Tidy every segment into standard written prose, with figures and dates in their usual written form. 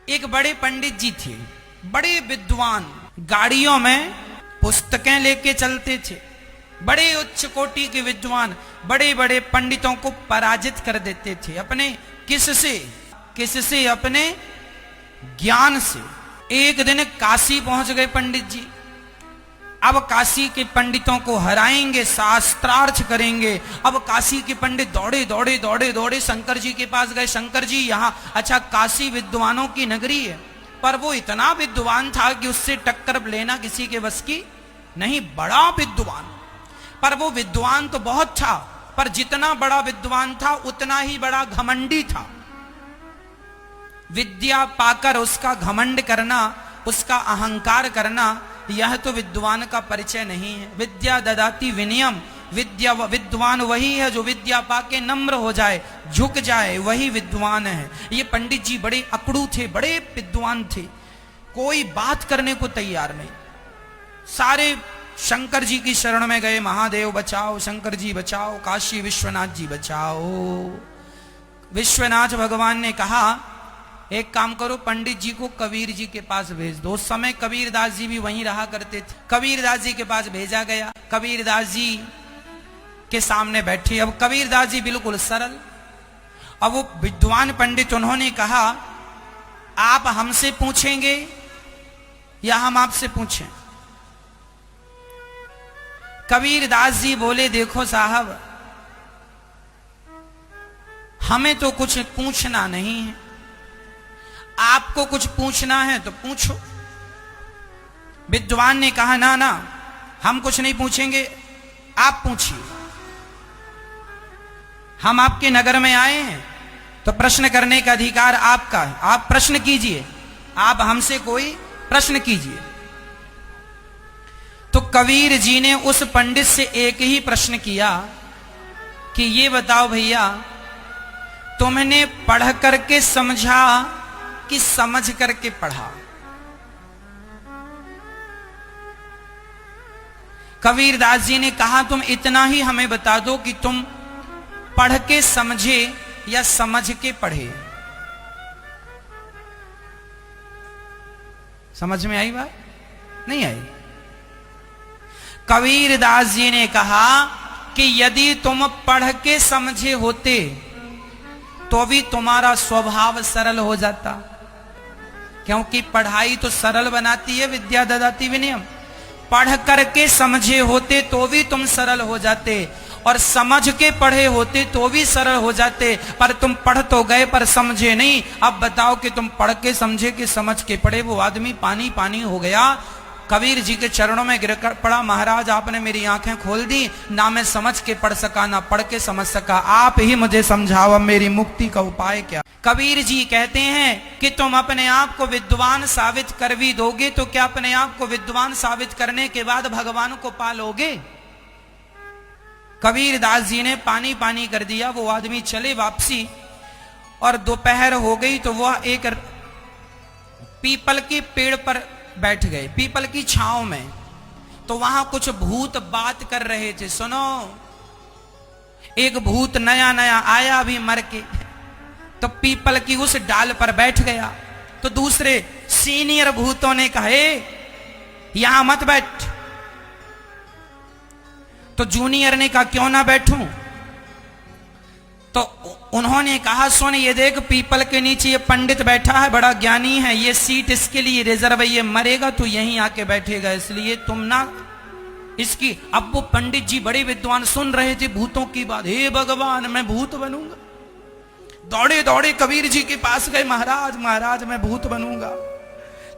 एक बड़े पंडित जी थे, बड़े विद्वान, गाड़ियों में पुस्तकें लेके चलते थे, बड़े उच्च कोटि के विद्वान, बड़े बड़े पंडितों को पराजित कर देते थे। अपने किससे? अपने ज्ञान से। एक दिन काशी पहुंच गए पंडित जी। अब काशी के पंडितों को हराएंगे, शास्त्रार्थ करेंगे। अब काशी के पंडित दौड़े शंकर जी के पास गए। शंकर जी यहाँ, अच्छा काशी विद्वानों की नगरी है, पर वो इतना विद्वान था कि उससे टक्कर लेना किसी के बस की नहीं। बड़ा विद्वान, पर वो विद्वान तो बहुत था, पर जितना बड़ा विद्वान था उतना ही बड़ा घमंडी था। विद्या पाकर उसका घमंड करना, उसका अहंकार करना, यह तो विद्वान का परिचय नहीं है। विद्या ददाति विनयम, विद्वान वही है जो विद्या पाके नम्र हो जाए, झुक जाए, वही विद्वान है। ये पंडित जी बड़े अकड़ू थे, बड़े विद्वान थे, कोई बात करने को तैयार नहीं। सारे शंकर जी की शरण में गए, महादेव बचाओ, शंकर जी बचाओ, काशी विश्वनाथ जी बचाओ। विश्वनाथ भगवान ने कहा एक काम करो, पंडित जी को कबीर जी के पास भेज दो। उस समय कबीरदास जी भी वहीं रहा करते थे। कबीरदास जी के पास भेजा गया। कबीरदास जी के सामने बैठे। अब कबीरदास जी बिल्कुल सरल। अब वो विद्वान पंडित, उन्होंने कहा आप हमसे पूछेंगे या हम आपसे पूछें? कबीरदास जी बोले देखो साहब, हमें तो कुछ पूछना नहीं है, आपको कुछ पूछना है तो पूछो। विद्वान ने कहा ना ना, हम कुछ नहीं पूछेंगे, आप पूछिए। हम आपके नगर में आए हैं तो प्रश्न करने का अधिकार आपका है, आप प्रश्न कीजिए, आप हमसे कोई प्रश्न कीजिए। तो कबीर जी ने उस पंडित से एक ही प्रश्न किया कि ये बताओ भैया, तुमने पढ़ करके समझा कि समझ करके पढ़ा? कबीरदास जी ने कहा तुम इतना ही हमें बता दो कि तुम पढ़ के समझे या समझ के पढ़े। समझ में आई बात? नहीं आई। कबीरदास जी ने कहा कि यदि तुम पढ़ के समझे होते तो भी तुम्हारा स्वभाव सरल हो जाता, क्योंकि पढ़ाई तो सरल बनाती है, विद्या ददाति विनयम। पढ़ करके समझे होते तो भी तुम सरल हो जाते, और समझ के पढ़े होते तो भी सरल हो जाते, पर तुम पढ़ तो गए पर समझे नहीं। अब बताओ कि तुम पढ़ के समझे कि समझ के पढ़े? वो आदमी पानी पानी हो गया, कबीर जी के चरणों में गिर पड़ा। महाराज आपने मेरी आंखें खोल दी, ना मैं समझ के पढ़ सका ना पढ़ के समझ सका, आप ही मुझे समझाओ अब मेरी मुक्ति का उपाय क्या? कबीर जी कहते हैं कि तुम अपने आप को विद्वान साबित कर भी दोगे तो क्या अपने आप को विद्वान साबित करने के बाद भगवान को पालोगे? कबीरदास जी ने पानी पानी कर दिया। वो आदमी चले वापसी, और दोपहर हो गई तो वह एक पीपल के पेड़ पर बैठ गए, पीपल की छांव में। तो वहां कुछ भूत बात कर रहे थे। सुनो, एक भूत नया नया आया अभी मर के, तो पीपल की उस डाल पर बैठ गया। तो दूसरे सीनियर भूतों ने कहा यहां मत बैठ। तो जूनियर ने कहा क्यों ना बैठूं? तो उन्होंने कहा सुन, ये देख पीपल के नीचे ये पंडित बैठा है, बड़ा ज्ञानी है, ये सीट इसके लिए रिजर्व है, ये मरेगा तो यहीं आके बैठेगा, इसलिए तुम ना इसकी। अब वो पंडित जी बड़े विद्वान सुन रहे थे भूतों की बात। हे भगवान, मैं भूत बनूंगा? दौड़े दौड़े कबीर जी के पास गए। महाराज महाराज मैं भूत बनूंगा।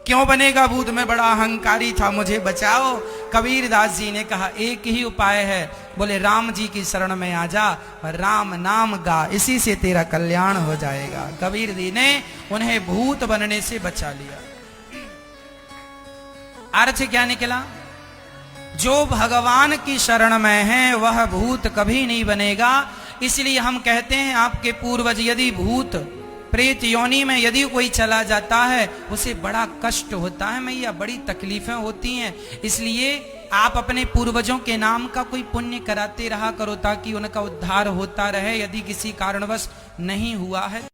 क्यों बनेगा भूत? मैं बड़ा अहंकारी था, मुझे बचाओ। कबीरदास जी ने कहा एक ही उपाय है। बोले राम जी की शरण में आ जा, राम नाम गा, इसी से तेरा कल्याण हो जाएगा। कबीर जी ने उन्हें भूत बनने से बचा लिया। अर्थ क्या निकला? जो भगवान की शरण में है वह भूत कभी नहीं बनेगा। इसलिए हम कहते हैं आपके पूर्वज यदि भूत प्रेत योनि में यदि कोई चला जाता है उसे बड़ा कष्ट होता है मैया, बड़ी तकलीफें होती हैं। इसलिए आप अपने पूर्वजों के नाम का कोई पुण्य कराते रहा करो ताकि उनका उद्धार होता रहे, यदि किसी कारणवश नहीं हुआ है।